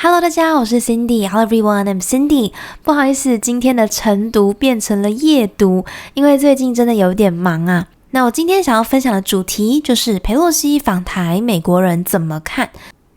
Hello， 大家好，我是 Cindy。Hello everyone, I'm Cindy。不好意思，今天的晨读变成了夜读，因为最近真的有点忙啊。那我今天想要分享的主题就是裴洛西访台，美国人怎么看？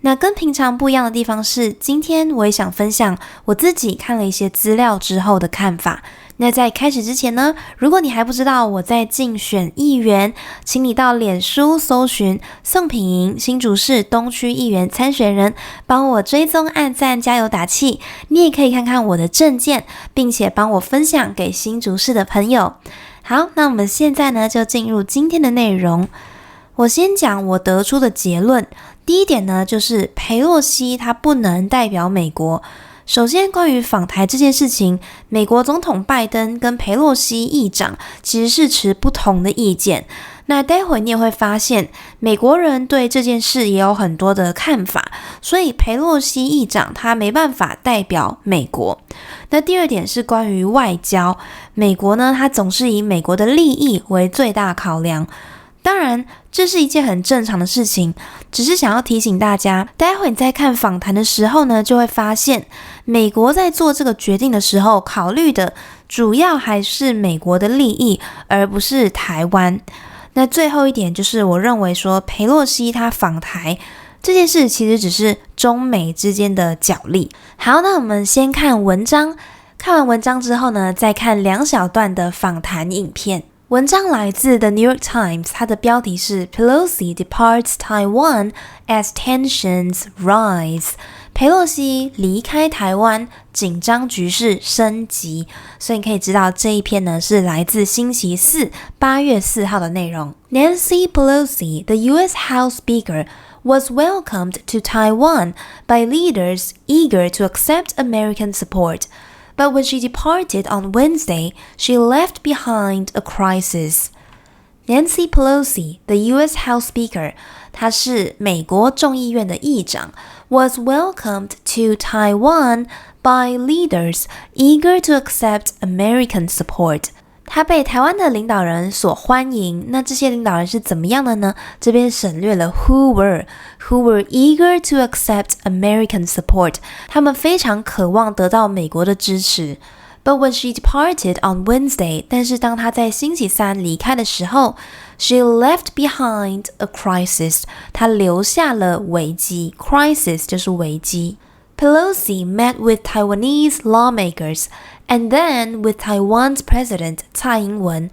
那跟平常不一样的地方是，今天我也想分享我自己看了一些资料之后的看法。那在开始之前呢，如果你还不知道我在竞选议员，请你到脸书搜寻宋品莹新竹市东区议员参选人，帮我追踪按赞加油打气。你也可以看看我的政见，并且帮我分享给新竹市的朋友。好，那我们现在呢就进入今天的内容。我先讲我得出的结论。第一点呢，就是裴洛西他不能代表美国。首先，关于访台这件事情，美国总统拜登跟裴洛西议长其实是持不同的意见。那待会你也会发现，美国人对这件事也有很多的看法，所以裴洛西议长他没办法代表美国。那第二点是关于外交，美国呢，他总是以美国的利益为最大考量。当然，这是一件很正常的事情，只是想要提醒大家，待会你在看访谈的时候呢，就会发现，美国在做这个决定的时候，考虑的主要还是美国的利益，而不是台湾。那最后一点就是，我认为说裴洛西他访台这件事，其实只是中美之间的角力。好，那我们先看文章，看完文章之后呢，再看2小段的访谈影片。文章来自 The New York Times， 它的标题是 Pelosi departs Taiwan as tensions rise。 裴洛西离开台湾，紧张局势升级。所以你可以知道这一篇呢是来自星期四8月4号的内容。 Nancy Pelosi, the U.S. House Speaker, was welcomed to Taiwan by leaders eager to accept American support.But when she departed on Wednesday, she left behind a crisis. Nancy Pelosi, the U.S. House Speaker, 她是美国众议院的议长 was welcomed to Taiwan by leaders eager to accept American support.他被台湾的领导人所欢迎，那这些领导人是怎么样的呢？这边省略了 who were eager to accept American support， 他们非常渴望得到美国的支持。But when she departed on Wednesday， 但是当她在星期三离开的时候 ，she left behind a crisis， 她留下了危机 ，crisis 就是危机。Pelosi met with Taiwanese lawmakers and then with Taiwan's President Tsai Ing-wen,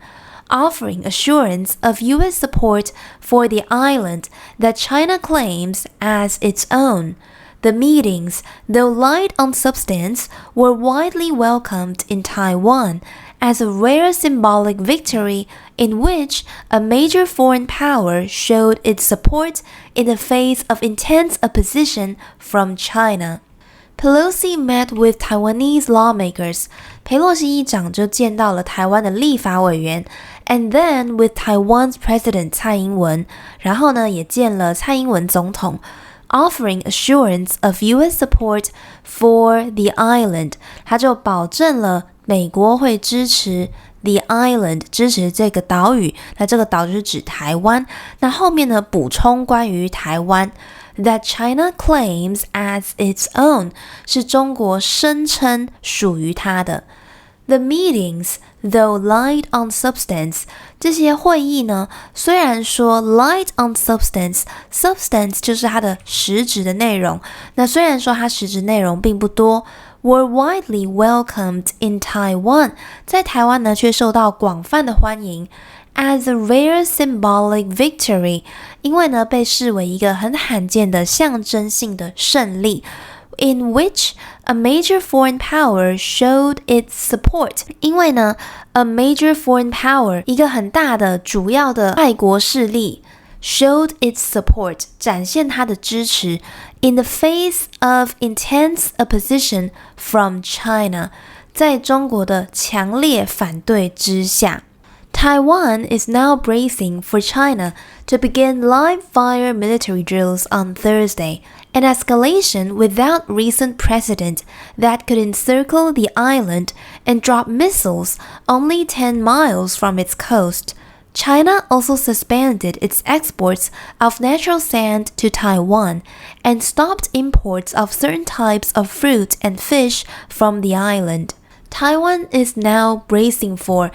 offering assurance of U.S. support for the island that China claims as its own. The meetings, though light on substance, were widely welcomed in Taiwan as a rare symbolic victory in which a major foreign power showed its support in the face of intense opposition from China.Pelosi met with Taiwanese lawmakers. 裴洛西议长就见到了台湾的立法委员 and then with Taiwan's President 蔡英文，然后呢也见了蔡英文总统 offering assurance of U.S. support for the island. 他就保证了美国会支持 the island， 支持这个岛屿，那这个岛就是指台湾。那后面呢补充关于台湾that China claims as its own， 是中国声称属于它的。The meetings, though light on substance， 这些会议呢，虽然说 light on substance， substance 就是它的实质的内容，那虽然说它实质内容并不多 were widely welcomed in Taiwan， 在台湾呢却受到广泛的欢迎as a rare symbolic victory， 因为呢被视为一个很罕见的象征性的胜利 in which a major foreign power showed its support， 因为呢 a major foreign power 一个很大的主要的外国势力 showed its support 展现它的支持 in the face of intense opposition from China， 在中国的强烈反对之下。Taiwan is now bracing for China to begin live-fire military drills on Thursday, an escalation without recent precedent that could encircle the island and drop missiles only 10 miles from its coast. China also suspended its exports of natural sand to Taiwan and stopped imports of certain types of fruit and fish from the island. Taiwan is now bracing for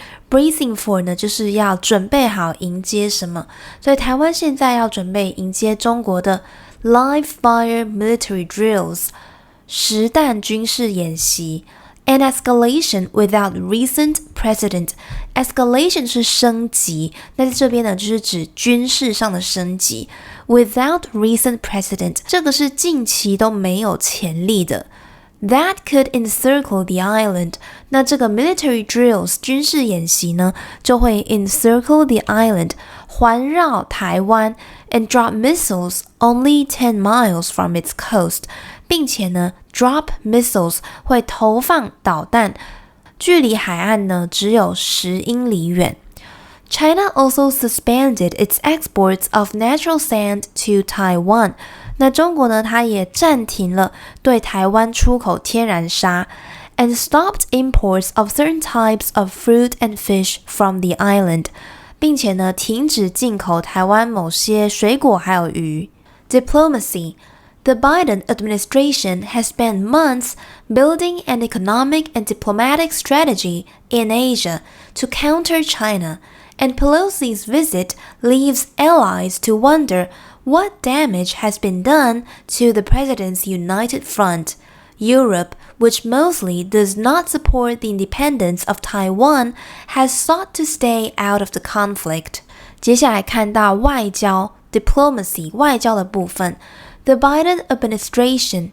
呢，就是要准备好迎接什么，所以台湾现在要准备迎接中国的 live fire military drills 实弹军事演习 an escalation without recent precedent. Escalation 是升级，那在这边呢就是指军事上的升级 without recent precedent 这个是近期都没有前例的That could encircle the island. 那这个 military drills 军事演习呢，就会 encircle the island 环绕台湾 and drop missiles only 10 miles from its coast. 并且呢 drop missiles 会投放导弹，距离海岸呢只有10英里远。China also suspended its exports of natural sand to Taiwan. 那中国呢，它也暂停了对台湾出口天然砂 and stopped imports of certain types of fruit and fish from the island. 并且呢，停止进口台湾某些水果还有鱼。Diplomacy. The Biden administration has spent months building an economic and diplomatic strategy in Asia to counter China, and Pelosi's visit leaves allies to wonder what damage has been done to the president's united front. Europe, which mostly does not support the independence of Taiwan, has sought to stay out of the conflict. 接下来看到外交 diplomacy 外交的部分。The Biden administration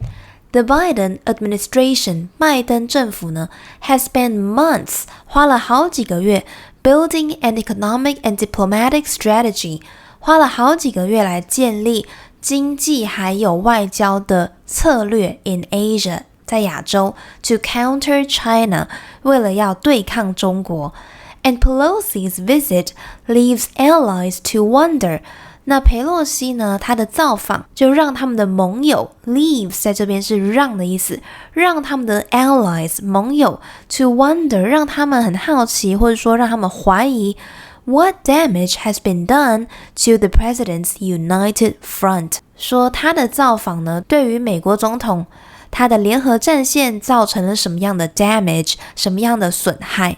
拜登政府呢 has spent months 花了好几个月 building an economic and diplomatic strategy 花了好几个月来建立经济还有外交的策略 in Asia 在亚洲 to counter China 为了要对抗中国 and Pelosi's visit leaves allies to wonder那裴洛西呢，他的造访就让他们的盟友 leaves 在这边是让的意思，让他们的 allies 盟友 to wonder 让他们很好奇或者说让他们怀疑 what damage has been done to the president's united front 说他的造访呢对于美国总统他的联合战线造成了什么样的 damage 什么样的损害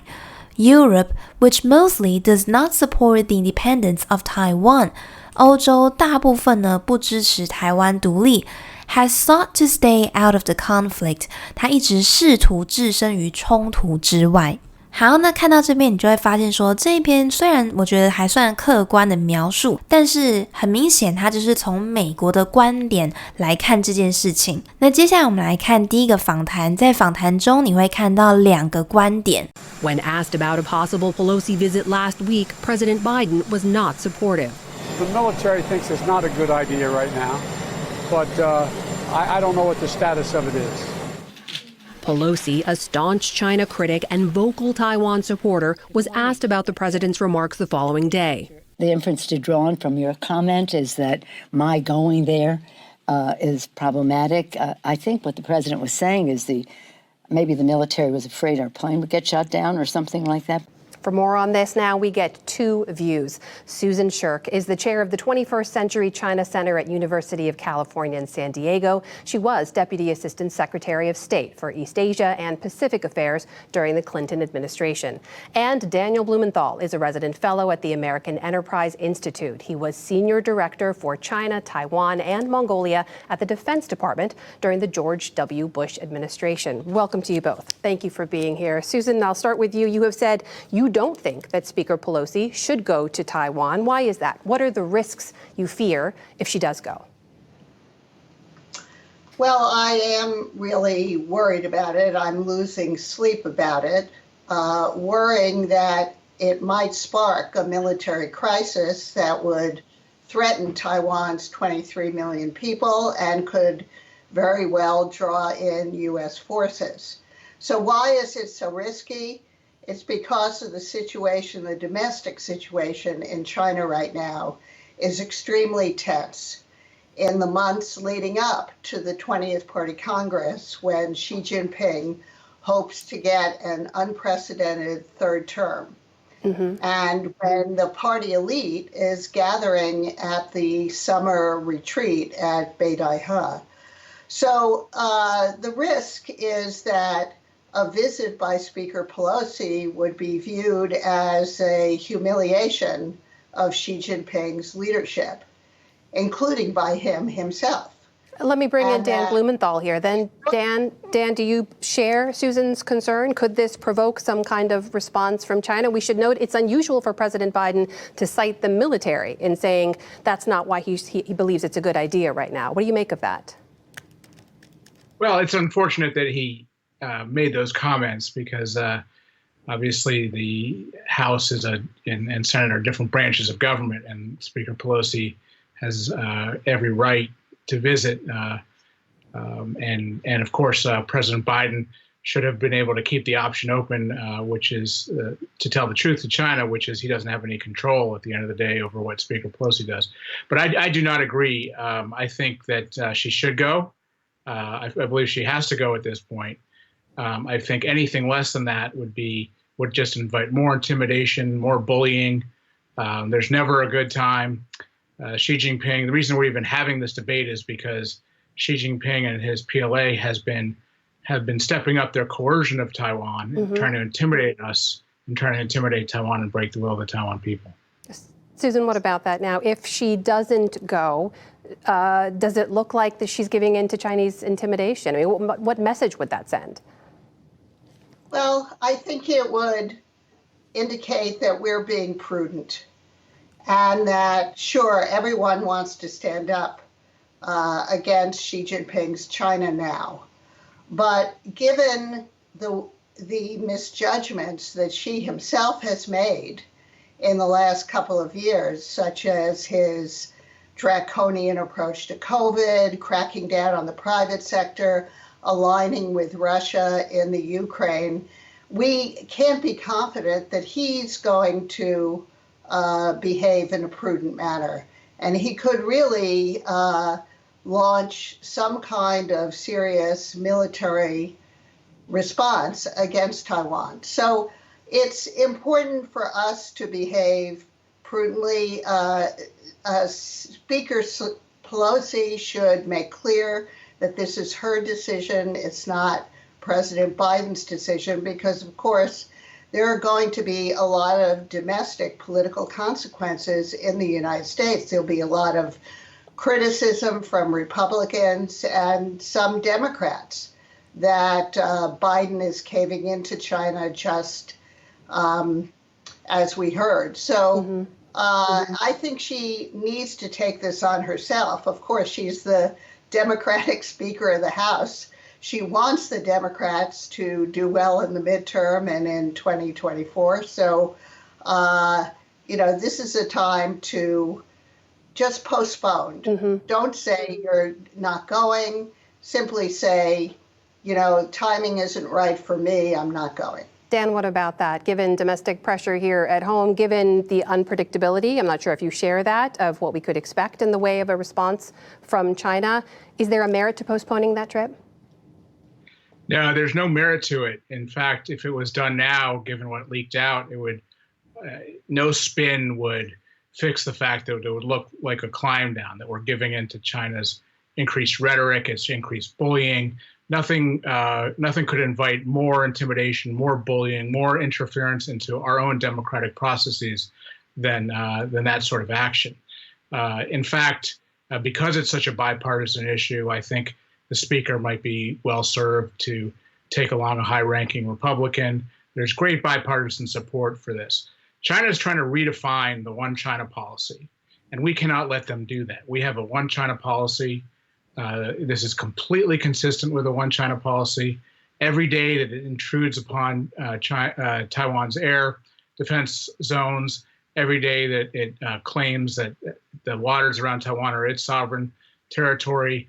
Europe, which mostly does not support the independence of Taiwan, 欧洲大部分呢不支持台湾独立 has sought to stay out of the conflict. 它一直试图置身于冲突之外。好，那看到这边你就会发现说这一篇虽然我觉得还算客观的描述，但是很明显它就是从美国的观点来看这件事情。那接下来我们来看第一个访谈，在访谈中你会看到两个观点。When asked about a possible Pelosi visit last week, President Biden was not supportive. The military thinks it's not a good idea right now, but I don't know what the status of it is. Pelosi, a staunch China critic and vocal Taiwan supporter, was asked about the president's remarks the following day. The inference to draw from your comment is that my going there is problematic. I think what the president was saying is maybe the military was afraid our plane would get shot down or something like that. For more on this now, we get two views. Susan Shirk is the chair of the 21st Century China Center at University of California in San Diego. She was Deputy Assistant Secretary of State for East Asia and Pacific Affairs during the Clinton administration. And Daniel Blumenthal is a resident fellow at the American Enterprise Institute. He was Senior Director for China, Taiwan, and Mongolia at the Defense Department during the George W. Bush administration. Welcome to you both. Thank you for being here. Susan, I'll start with you. You have said you don't think that Speaker Pelosi should go to Taiwan. Why is that? What are the risks you fear if she does go? Well, I am really worried about it. I'm losing sleep about it, worrying that it might spark a military crisis that would threaten Taiwan's 23 million people and could very well draw in U.S. forces. So why is it so risky? It's because of the situation, the domestic situation in China right now is extremely tense. In the months leading up to the 20th Party Congress, when Xi Jinping hopes to get an unprecedented third term, and when the party elite is gathering at the summer retreat at Beidaihe. So the risk is that a visit by Speaker Pelosi would be viewed as a humiliation of Xi Jinping's leadership, including by him himself. Let me bring in Dan Blumenthal here. Then, Dan, do you share Susan's concern? Could this provoke some kind of response from China? We should note it's unusual for President Biden to cite the military in saying that's not why he believes it's a good idea right now. What do you make of that? Well, it's unfortunate that he made those comments because obviously the House and Senate are different branches of government, and Speaker Pelosi has every right to visit. And of course, President Biden should have been able to keep the option open, which is to tell the truth to China, which is he doesn't have any control at the end of the day over what Speaker Pelosi does. But I do not agree. I think that she should go. I believe she has to go at this point. I think anything less than that would just invite more intimidation, more bullying. There's never a good time. Xi Jinping, the reason we're even having this debate is because Xi Jinping and his PLA have been stepping up their coercion of Taiwan, and trying to intimidate us and trying to intimidate Taiwan and break the will of the Taiwan people. Susan, what about that? Now, if she doesn't go, does it look like that she's giving in to Chinese intimidation? I mean, what message would that send? Well, I think it would indicate that we're being prudent and that, sure, everyone wants to stand up against Xi Jinping's China now. But given the misjudgments that Xi himself has made in the last couple of years, such as his draconian approach to COVID, cracking down on the private sector, aligning with Russia in the Ukraine, we can't be confident that he's going to behave in a prudent manner. And he could really launch some kind of serious military response against Taiwan. So it's important for us to behave prudently. Speaker Pelosi should make clear that this is her decision. It's not President Biden's decision, because, of course, there are going to be a lot of domestic political consequences in the United States. There'll be a lot of criticism from Republicans and some Democrats that Biden is caving into China, just as we heard. So I think she needs to take this on herself. Of course, she's the Democratic Speaker of the House. She wants the Democrats to do well in the midterm and in 2024. So, this is a time to just postpone. Don't say you're not going. Simply say, timing isn't right for me. I'm not going. Dan, what about that? Given domestic pressure here at home, given the unpredictability, I'm not sure if you share that, of what we could expect in the way of a response from China, is there a merit to postponing that trip? No, there's no merit to it. In fact, if it was done now, given what leaked out, it would no spin would fix the fact that it would look like a climb down, that we're giving in to China's increased rhetoric, its increased bullying. Nothing could invite more intimidation, more bullying, more interference into our own democratic processes than that sort of action. In fact, because it's such a bipartisan issue, I think the speaker might be well served to take along a high-ranking Republican. There's great bipartisan support for this. China is trying to redefine the one China policy, and we cannot let them do that. We have a one China policy. This is completely consistent with the one China policy. Every day that it intrudes upon Taiwan's air defense zones, every day that it claims that the waters around Taiwan are its sovereign territory,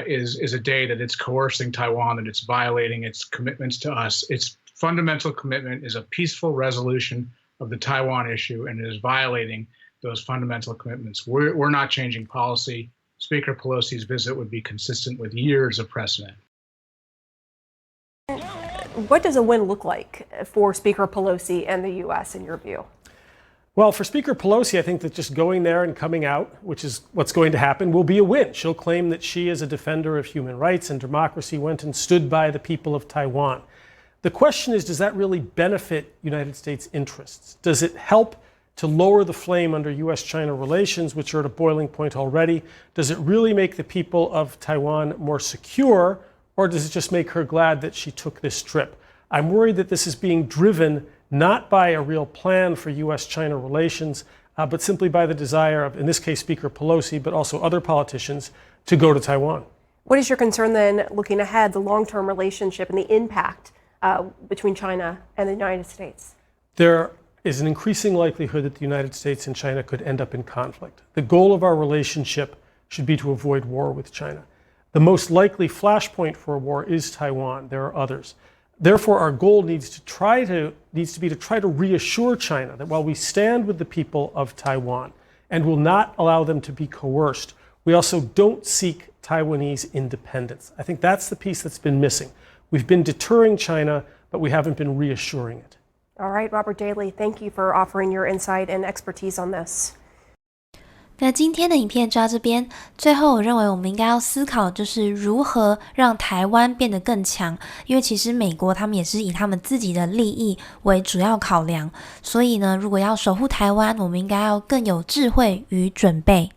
is a day that it's coercing Taiwan, that it's violating its commitments to us. Its fundamental commitment is a peaceful resolution of the Taiwan issue, and it is violating those fundamental commitments. We're not changing policy. Speaker Pelosi's visit would be consistent with years of precedent. What does a win look like for Speaker Pelosi and the U.S. in your view? Well, for Speaker Pelosi, I think that just going there and coming out, which is what's going to happen, will be a win. She'll claim that she, as a defender of human rights and democracy, went and stood by the people of Taiwan. The question is, does that really benefit United States interests? Does it help to lower the flame under U.S.-China relations, which are at a boiling point already? Does it really make the people of Taiwan more secure, or does it just make her glad that she took this trip? I'm worried that this is being driven not by a real plan for U.S.-China relations, but simply by the desire of, in this case, Speaker Pelosi, but also other politicians, to go to Taiwan. What is your concern then, looking ahead, the long-term relationship and the impact between China and the United States? There is an increasing likelihood that the United States and China could end up in conflict. The goal of our relationship should be to avoid war with China. The most likely flashpoint for a war is Taiwan. There are others. Therefore, our goal needs to be to try to reassure China that while we stand with the people of Taiwan and will not allow them to be coerced, we also don't seek Taiwanese independence. I think that's the piece that's been missing. We've been deterring China, but we haven't been reassuring it. All right, Robert Daly, thank you for offering your insight and expertise on this. 那今天的影片就到这边。最后，我认为我们应该要思考，就是如何让台湾变得更强。因为其实美国他们也是以他们自己的利益为主要考量，所以呢，如果要守护台湾，我们应该要更有智慧与准备。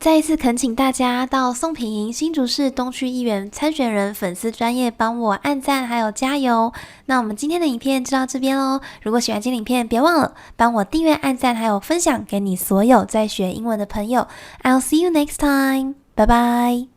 再一次恳请大家到宋品营新竹市东区议员参选人粉丝专页帮我按赞还有加油。那我们今天的影片就到这边咯。如果喜欢今天的影片，别忘了帮我订阅、按赞还有分享给你所有在学英文的朋友。I'll see you next time. Bye bye.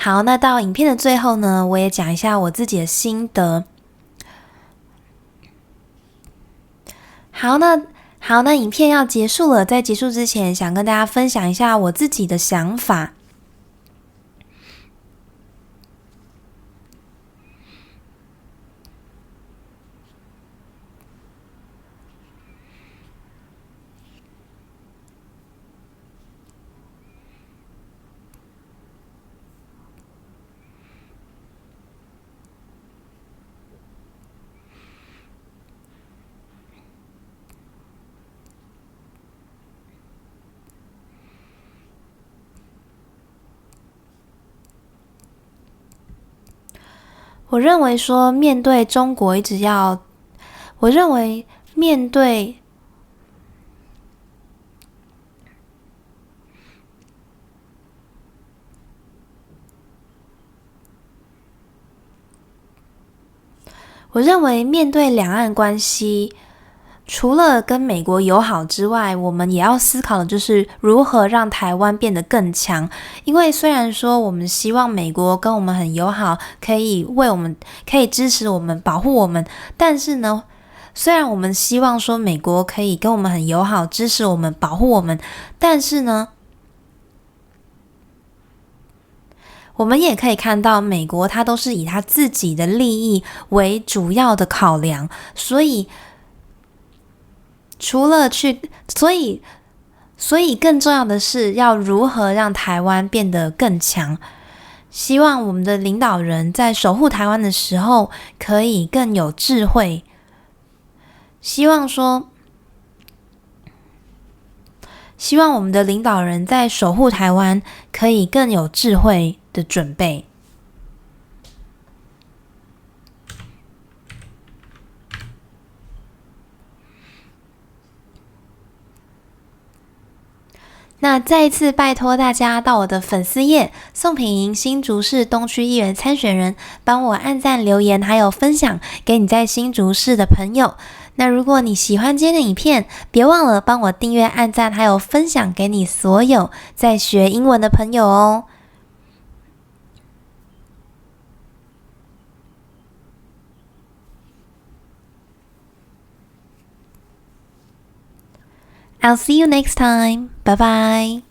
好，那到影片的最后呢，我也讲一下我自己的心得。好，那影片要结束了，在结束之前，想跟大家分享一下我自己的想法。我认为说面对中国我认为面对两岸关系，除了跟美国友好之外，我们也要思考的就是如何让台湾变得更强。因为虽然说我们希望美国跟我们很友好，可以支持我们、保护我们，但是呢，虽然我们希望说美国可以跟我们很友好、支持我们、保护我们，但是呢，我们也可以看到，美国它都是以它自己的利益为主要的考量，所以更重要的是要如何让台湾变得更强。希望我们的领导人在守护台湾的时候可以更有智慧。希望我们的领导人在守护台湾可以更有智慧的准备。那再一次拜托大家到我的粉丝页宋品莹新竹市东区议员参选人，帮我按赞留言还有分享给你在新竹市的朋友。那如果你喜欢今天的影片，别忘了帮我订阅、按赞还有分享给你所有在学英文的朋友哦。I'll see you next time. Bye bye.